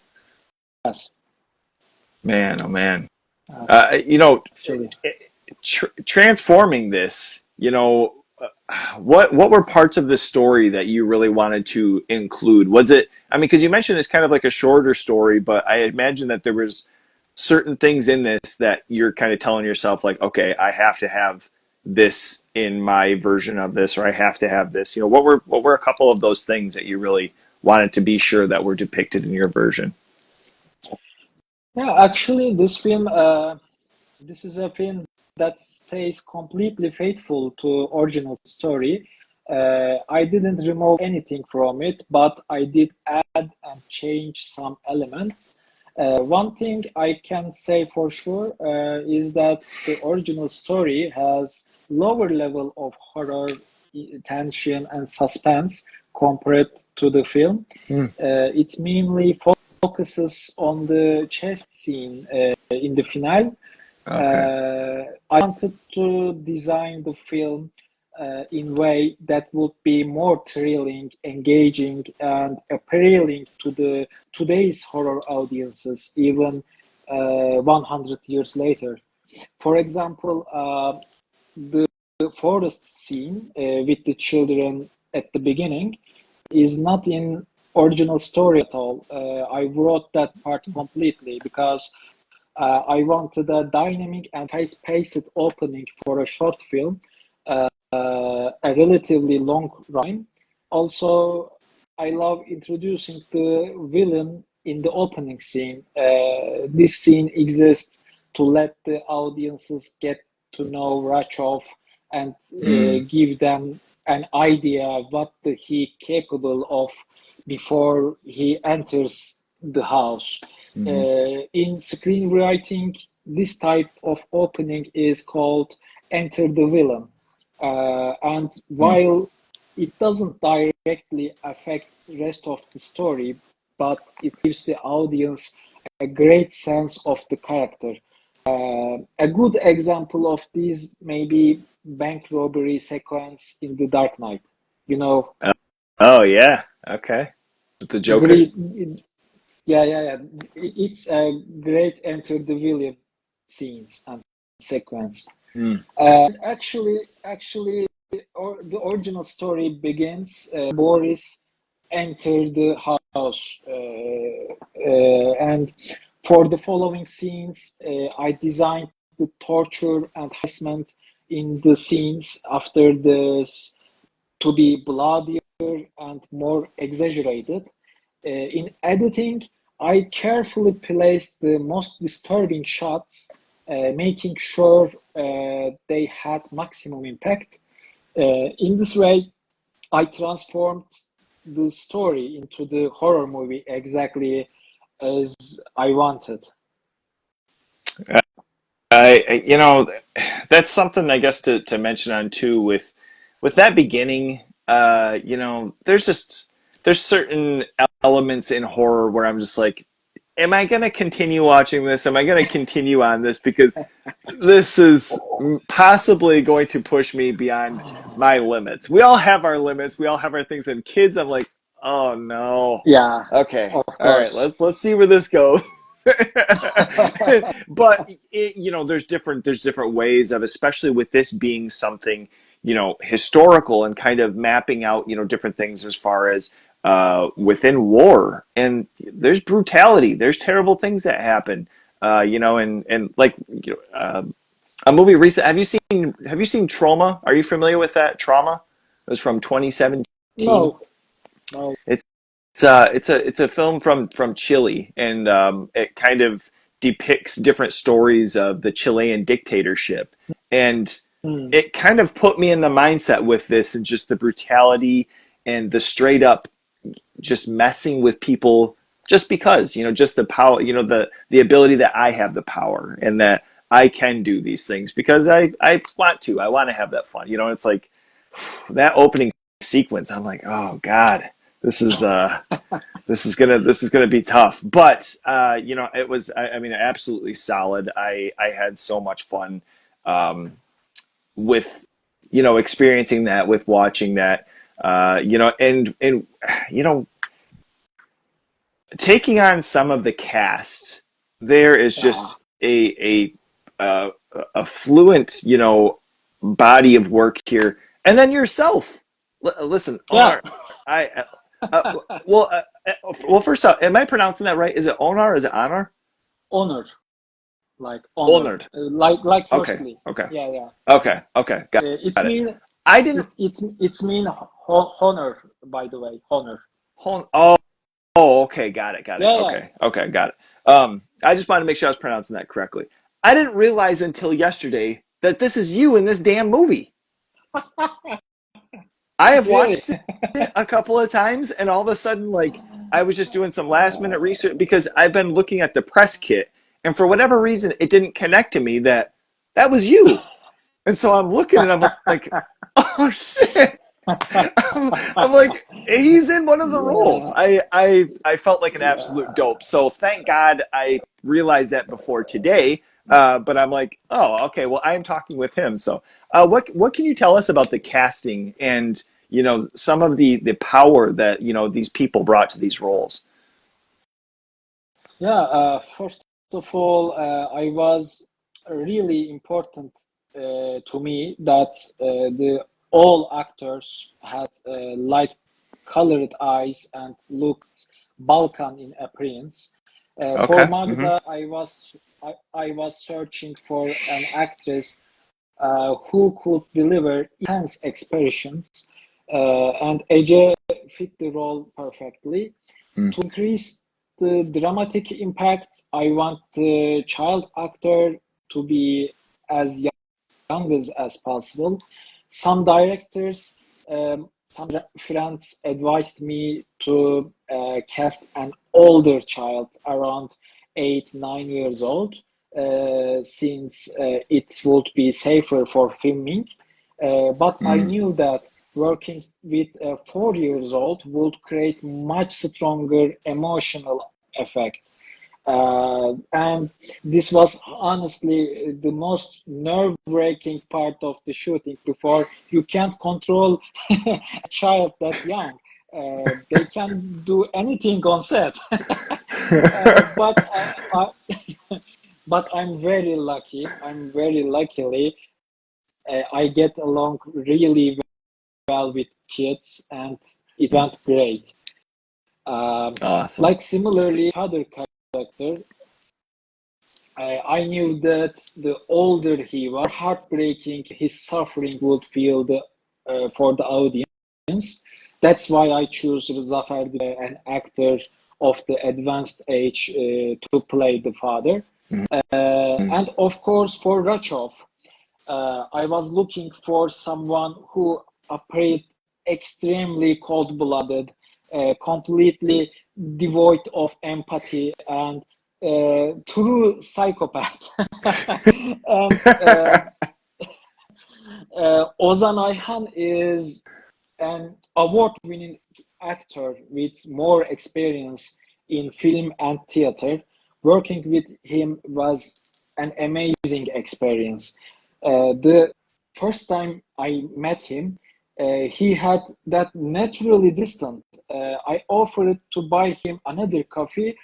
Man, oh man. Uh, Uh, you know, Actually. transforming this. What were parts of the story that you really wanted to include? Was it? I mean, because you mentioned it's kind of like a shorter story, but I imagine that there was certain things in this that you're kind of telling yourself, like, okay, I have to have this in my version of this, or I have to have this. What were a couple of those things that you really wanted to be sure that were depicted in your version? Yeah, actually, this is a film that stays completely faithful to original story. I didn't remove anything from it, but I did add and change some elements. One thing I can say for sure is that the original story has lower level of horror, tension, and suspense compared to the film. Hmm. It mainly focuses on the chest scene in the finale. Okay. I wanted to design the film in way that would be more thrilling, engaging, and appealing to the today's horror audiences, even 100 years later. For example, the forest scene with the children at the beginning is not in original story at all. I wrote that part completely because I wanted a dynamic and fast-paced opening for a short film, a relatively long run. Also, I love introducing the villain in the opening scene. This scene exists to let the audiences get to know Rachov and Mm. give them an idea what he capable of before he enters the house. Hmm. In screenwriting, this type of opening is called Enter the Villain. And Hmm. while it doesn't directly affect the rest of the story, but it gives the audience a great sense of the character. A good example of this may be bank robbery sequence in The Dark Knight. You know, Oh yeah. Okay. With the Joker. great, yeah. It's a great enter the villain scenes and sequence. Mm. Actually, the original story begins. Boris enter the house, and for the following scenes, I designed the torture and harassment in the scenes after this to be bloodier and more exaggerated. In editing, I carefully placed the most disturbing shots, making sure they had maximum impact. In this way, I transformed the story into the horror movie exactly as I wanted. That's something I guess to mention on too with that beginning. There's certain elements in horror where I'm just like, am I going to continue watching this? Am I going to continue on this because this is possibly going to push me beyond my limits. We all have our limits. We all have our things. And kids, I'm like, oh no. Yeah, Okay, of all right. course. Let's see where this goes. But there's different ways of, especially with this being something historical and kind of mapping out different things as far as within war, and there's brutality, there's terrible things that happen, and like a movie recent. Have you seen Trauma? Are you familiar with that? Trauma. It was from 2017. No, no. It's a film from Chile, and it kind of depicts different stories of the Chilean dictatorship, and Hmm. it kind of put me in the mindset with this, and just the brutality and the straight up. just messing with people just because, just the power, the ability that I have the power and that I can do these things because I want to have that fun. It's like that opening sequence. I'm like, oh God, this is this is gonna be tough. But it was, I mean, absolutely solid. I had so much fun with experiencing that, with watching that, and you know taking on some of the cast. There is Yeah, just uh, a fluent body of work here, and then yourself. Listen, yeah. Onar, I uh, well well, first off, am I pronouncing that right? Is it Onar? Is it Honor? Honor, like honor, Onard. like Okay, firstly. okay, Yeah, yeah. okay, got It's it. mean I didn't. it's mean honor, by the way, honor. Hold. Oh, okay, got it. Yeah, yeah. Okay, got it. I just wanted to make sure I was pronouncing that correctly. I didn't realize until yesterday that this is you in this damn movie. I have Really? watched it a couple of times, and all of a sudden, like, I was just doing some last minute research because I've been looking at the press kit, and for whatever reason, it didn't connect to me that that was you. And so I'm looking, and I'm like, oh shit. I'm like, he's in one of the roles. Yeah. I felt like an absolute Yeah. dope. So thank God I realized that before today. But I'm like, oh, okay. Well, I am talking with him. So, what can you tell us about the casting and some of the power that these people brought to these roles? Yeah, first of all, I was really important to me that the all actors had light colored eyes and looked Balkan in appearance. For Okay. Mm-hmm. Magda, I was searching for an actress who could deliver intense expressions, and Ece fit the role perfectly. Mm. To increase the dramatic impact, I want the child actor to be as young as possible. Some directors, some friends advised me to cast an older child around 8, 9 years old, since it would be safer for filming. But I Mm. knew that working with 4 years old would create much stronger emotional effects. And this was honestly the most nerve-wracking part of the shooting before you can't control a child that young. They can do anything on set. But but I'm very lucky. I'm very luckily I get along really well with kids, and it went great. Um, Awesome. like similarly, father character, I knew that the older he was, heartbreaking his suffering would feel for the audience. That's why I choose Zafer, an actor of the advanced age, to play the father. Mm. And of course, for Rachov, I was looking for someone who appeared extremely cold-blooded, completely devoid of empathy, and true psychopath. And Ozan Ayhan is an award-winning actor with more experience in film and theater. Working with him was an amazing experience. The first time I met him, he had that naturally distant. I offered to buy him another coffee.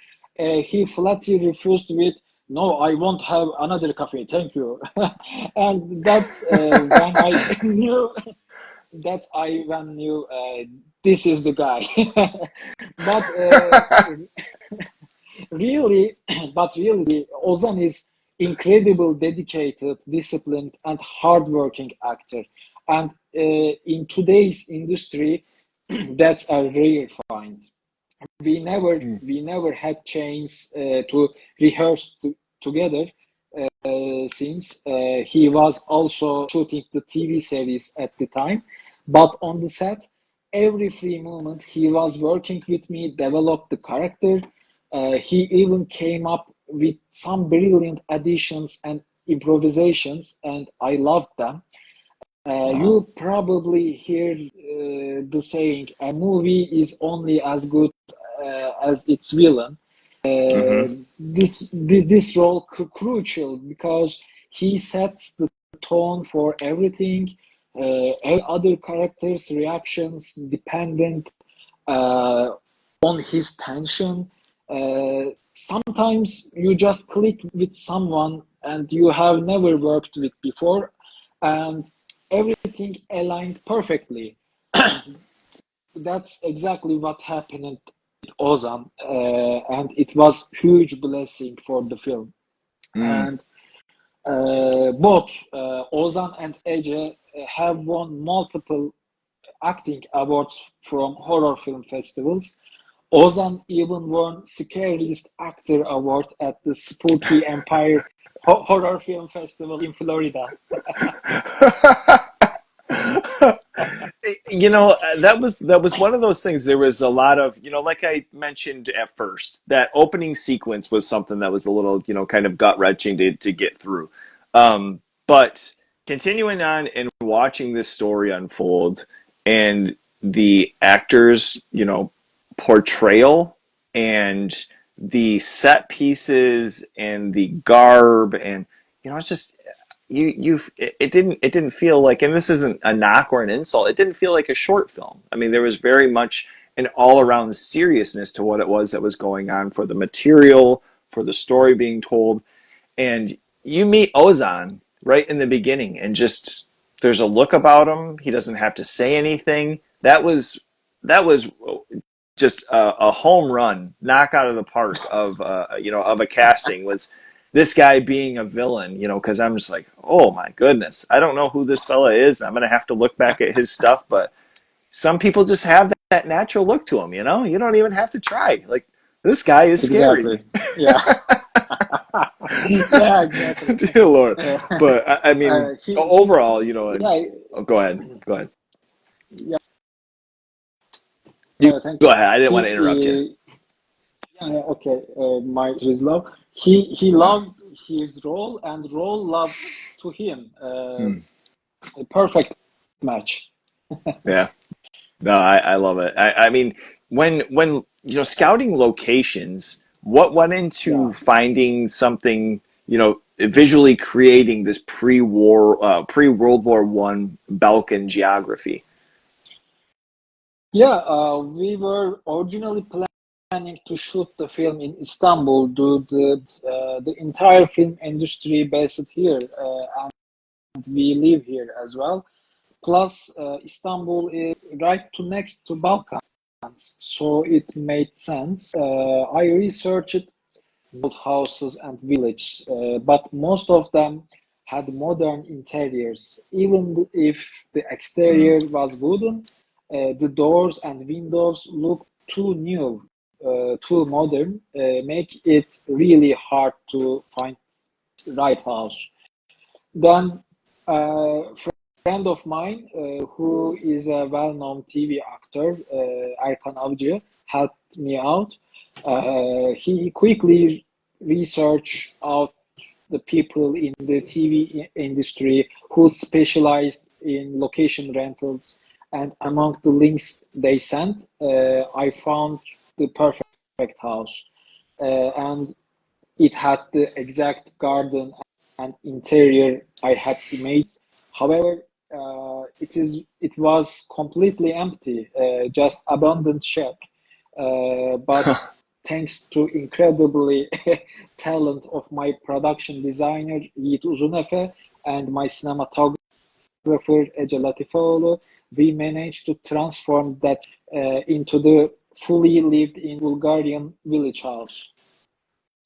He flatly refused with, "No, I won't have another coffee, thank you." And that's when I knew that I when knew this is the guy. But really, but really, Ozan is incredible, dedicated, disciplined, and hardworking actor. And in today's industry, that's a rare find. Mm. We never had chance to rehearse together, since he was also shooting the TV series at the time. But on the set, every free moment he was working with me, developed the character. He even came up with some brilliant additions and improvisations, and I loved them. Wow. You probably hear the saying, a movie is only as good as its villain. Hmm. This role crucial because he sets the tone for everything. Every other character's reactions dependent uh, on his tension. Sometimes you just click with someone and you have never worked with before, and everything aligned perfectly. That's exactly what happened with Ozan, and it was huge blessing for the film. Mm. And both Ozan and Ece have won multiple acting awards from horror film festivals. Ozan even won Scariest Actor Award at the Spooky Empire Horror Film Festival in Florida. That was one of those things. There was a lot of, like I mentioned at first, that opening sequence was something that was a little, kind of gut wrenching to get through. But continuing on and watching this story unfold, and the actors, portrayal, and the set pieces and the garb, and it's just it didn't feel like, and this isn't a knock or an insult, it didn't feel like a short film. I mean, there was very much an all around seriousness to what it was that was going on, for the material, for the story being told. And you meet Ozan right in the beginning, and just, there's a look about him. He doesn't have to say anything. That was just a home run, knock out of the park of a casting, was this guy being a villain. Because I'm just like, oh my goodness, I don't know who this fella is. I'm gonna have to look back at his stuff, but some people just have that natural look to them. You don't even have to try. Like, this guy is scary. Exactly. Yeah. Yeah, exactly. Dear Lord. Uh, But I mean, he overall, yeah, oh, go ahead. Go ahead. yeah, You thank go you. ahead. I didn't want to interrupt you. Yeah, yeah, okay. My love. He Wow. loved his role, and role loved to him. Hmm. A perfect match. Yeah. No, I love it. I mean, when scouting locations, what went into Yeah. finding something, visually creating this pre-World War One Balkan geography? Yeah, we were originally planning to shoot the film in Istanbul. The entire film industry based here, and we live here as well. Plus, Istanbul is right to next to Balkans, so it made sense. I researched old houses and villages, but most of them had modern interiors. Even if the Mm. exterior was wooden, the doors and windows looked too new, too modern, make it really hard to find right house. Then a friend of mine, who is a well-known TV actor, Erkan Avcı, helped me out. He quickly researched out the people in the TV industry who specialized in location rentals, and among the links they sent, I found the perfect house, and it had the exact garden and interior I had imagined. However, it was completely empty, just abandoned shack. But thanks to incredibly talent of my production designer Yiğit Uzunefe and my cinematographer Ece Latifoğlu, we managed to transform that into the fully lived-in Bulgarian village house.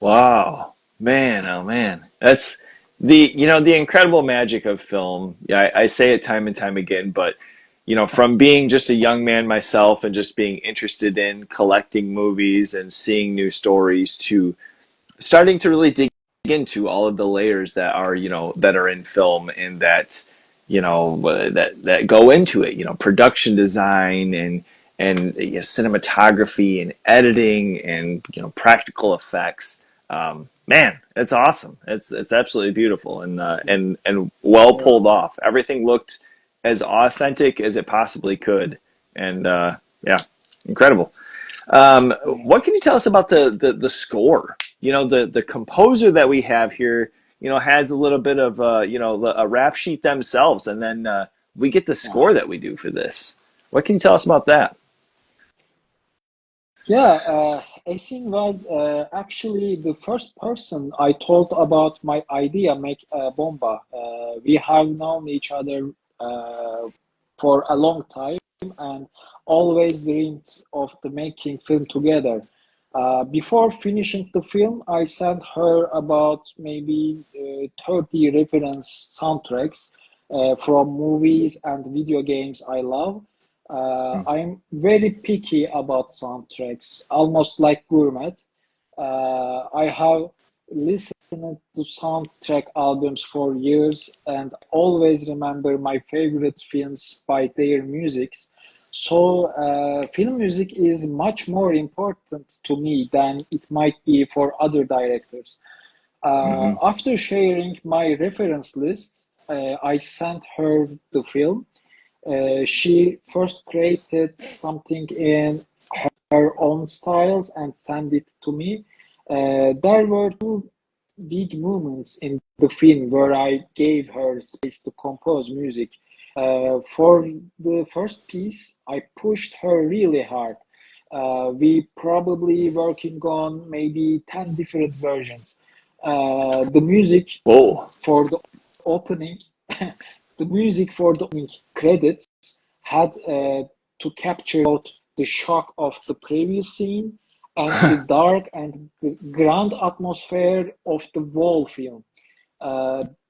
Wow, man, oh man, that's the incredible magic of film. Yeah, I say it time and time again, but from being just a young man myself and just being interested in collecting movies and seeing new stories, to starting to really dig into all of the layers that are in film, and that that go into it. Production design and cinematography and editing and practical effects. Man, it's awesome. It's absolutely beautiful and well Yeah. pulled off. Everything looked as authentic as it possibly could, and yeah, incredible. Yeah. What can you tell us about the score? The composer that we have here, has a little bit of a rap sheet themselves, and then we get the Yeah. score that we do for this. What can you tell us about that? Yeah, Esin was actually the first person I told about my idea, make Bomba. We have known each other for a long time and always dreamed of the making film together. Before finishing the film, I sent her about maybe 30 reference soundtracks from movies and video games I love. I'm very picky about soundtracks, almost like gourmet. I have listened to soundtrack albums for years and always remember my favorite films by their musics. So, film music is much more important to me than it might be for other directors. Mm-hmm. After sharing my reference list, I sent her the film. She first created something in her own styles and sent it to me. There were two big moments in the film where I gave her space to compose music. For the first piece, I pushed her really hard. We probably working on maybe 10 different versions. The music Whoa. for the opening, the music for the opening credits had to capture both the shock of the previous scene and the dark and grand atmosphere of the whole film.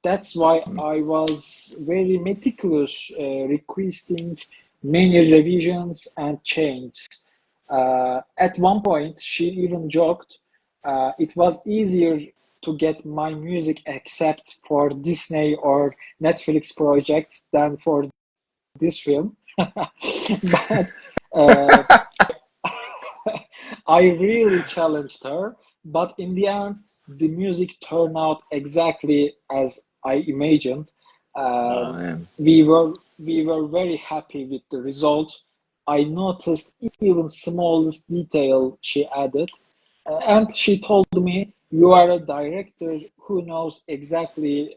That's why I was very meticulous, requesting many revisions and changes. At one point, she even joked, it was easier to get my music accept for Disney or Netflix projects than for this film. But uh, I really challenged her, but in the end, the music turned out exactly as I imagined. Oh Um, man. we were very happy with the result. I noticed even smallest detail she added, and she told me, "You are a director who knows exactly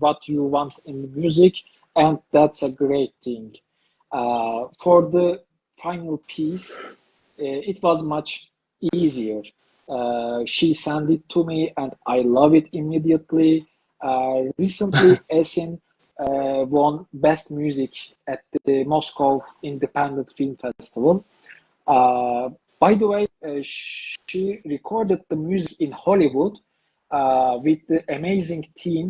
what you want in the music, and that's a great thing." For the final piece, it was much easier. She sent it to me, and I love it immediately. Recently, Esin won Best Music at the Moscow Independent Film Festival. Uh, by the way, she recorded the music in Hollywood with the amazing team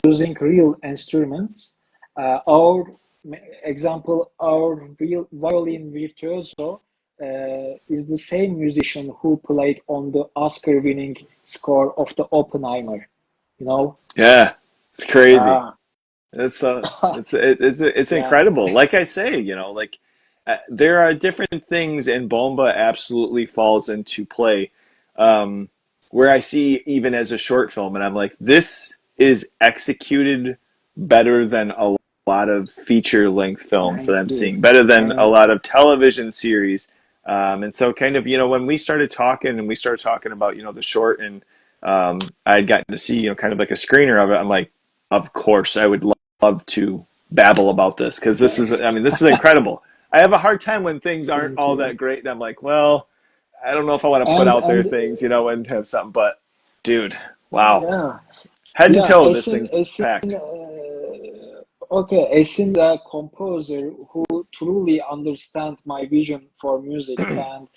using real instruments. Our example, our real violin virtuoso is the same musician who played on the Oscar-winning score of the Oppenheimer. You know? Yeah, it's crazy. Yeah, It's yeah, incredible. Like I say, there are different things, and Bomba absolutely falls into play. Um, where I see even as a short film, and I'm like, this is executed better than a lot of feature length films that thank I'm you, seeing, better than a thank lot you, of television series. And so, kind of, when we started talking and we started talking about, the short, and I had gotten to see, kind of like a screener of it, I'm like, of course, I would love to babble about this because this is incredible. I have a hard time when things aren't thank all you. that great, and I'm like, well, I don't know if I want to put And out there and things, and have something, but dude, wow, yeah, head to yeah. toe, this Esin, thing's Esin. packed. Okay, Esin is a composer who truly understands my vision for music, and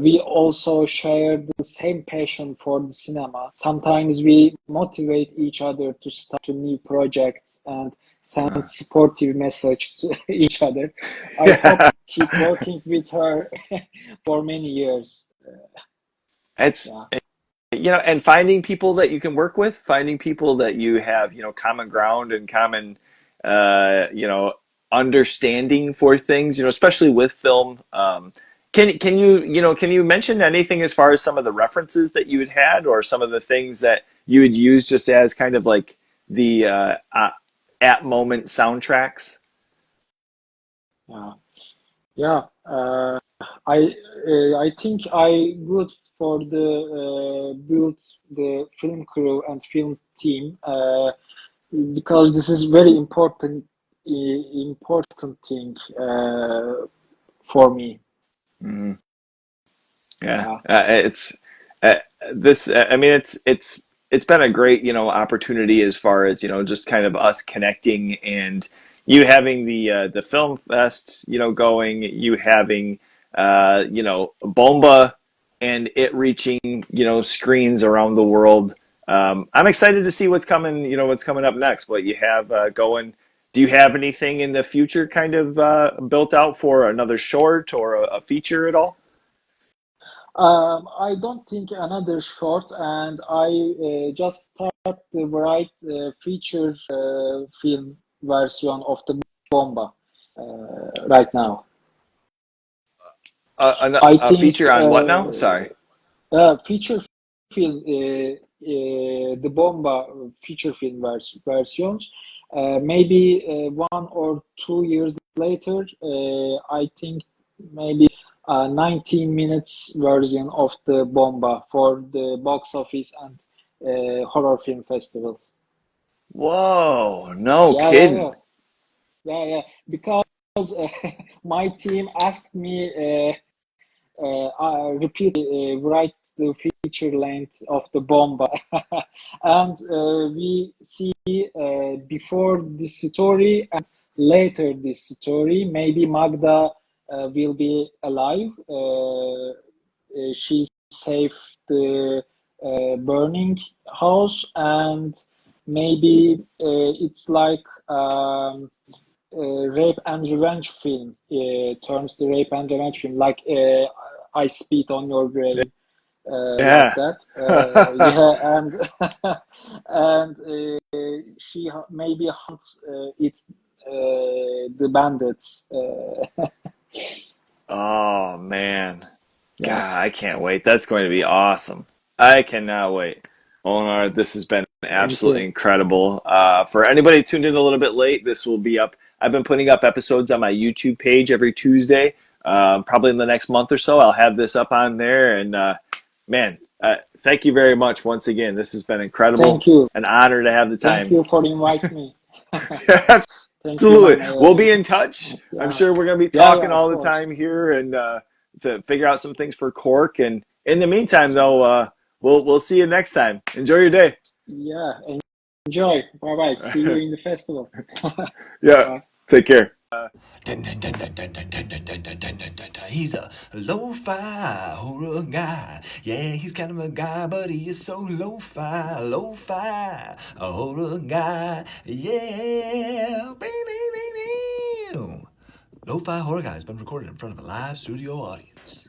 we also share the same passion for the cinema. Sometimes we motivate each other to start to new projects and send supportive message to each other. I hope Yeah, keep working with her for many years. it's Yeah, and finding people that you can work with, finding people that you have common ground and common understanding for things, especially with film. Can you mention anything as far as some of the references that you had, or some of the things that you would use just as kind of like the at moment soundtracks? Yeah, yeah. I think I good for the build the film crew and film team because this is very important thing for me. Mhm. Yeah, Yeah. it's uh, this. I mean, it's been a great opportunity as far as just kind of us connecting, and you having the film fest going, you having Bomba and it reaching screens around the world. I'm excited to see what's coming up next. What you have going. Do you have anything in the future kind of built out for another short or a feature at all? I don't think another short, and I just start the write feature film version of the Bomba right now. I A think feature on what now? Sorry. feature film the Bomba feature film versions. Maybe 1 or 2 years later, I think maybe 19 minutes version of the Bomba for the box office and horror film festivals. Whoa, no Yeah, yeah, kidding. yeah, yeah, yeah. Because my team asked me. Repeatedly write the feature length of the Bomba, and we see before this story and later this story. Maybe Magda will be alive. She saved the burning house, and maybe it's like. Rape and revenge film turns the rape and revenge film like I spit on your grave like Yeah. that yeah and and she maybe hunts it the bandits Oh man. yeah God, I can't wait. That's going to be awesome. I cannot wait. Onar, this has been thank absolutely you incredible. For anybody tuned in a little bit late, this will be up. I've been putting up episodes on my YouTube page every Tuesday. Probably in the next month or so, I'll have this up on there. And man, thank you very much once again. This has been incredible. thank you An honor to have the thank time. you for invite me thank you my Absolutely. We'll be in touch. I'm yeah sure we're going to be yeah yeah talking of all the course time here and to figure out some things for Cork. And in the meantime, though, we'll see you next time. Enjoy your day. yeah enjoy bye bye see you in the festival Yeah. bye. Take care. He's a lo-fi horror guy. Yeah, he's kind of a guy, but he is so lo-fi, lo-fi, a horror guy. Yeah. Lo-fi horror guy has been recorded in front of a live studio audience.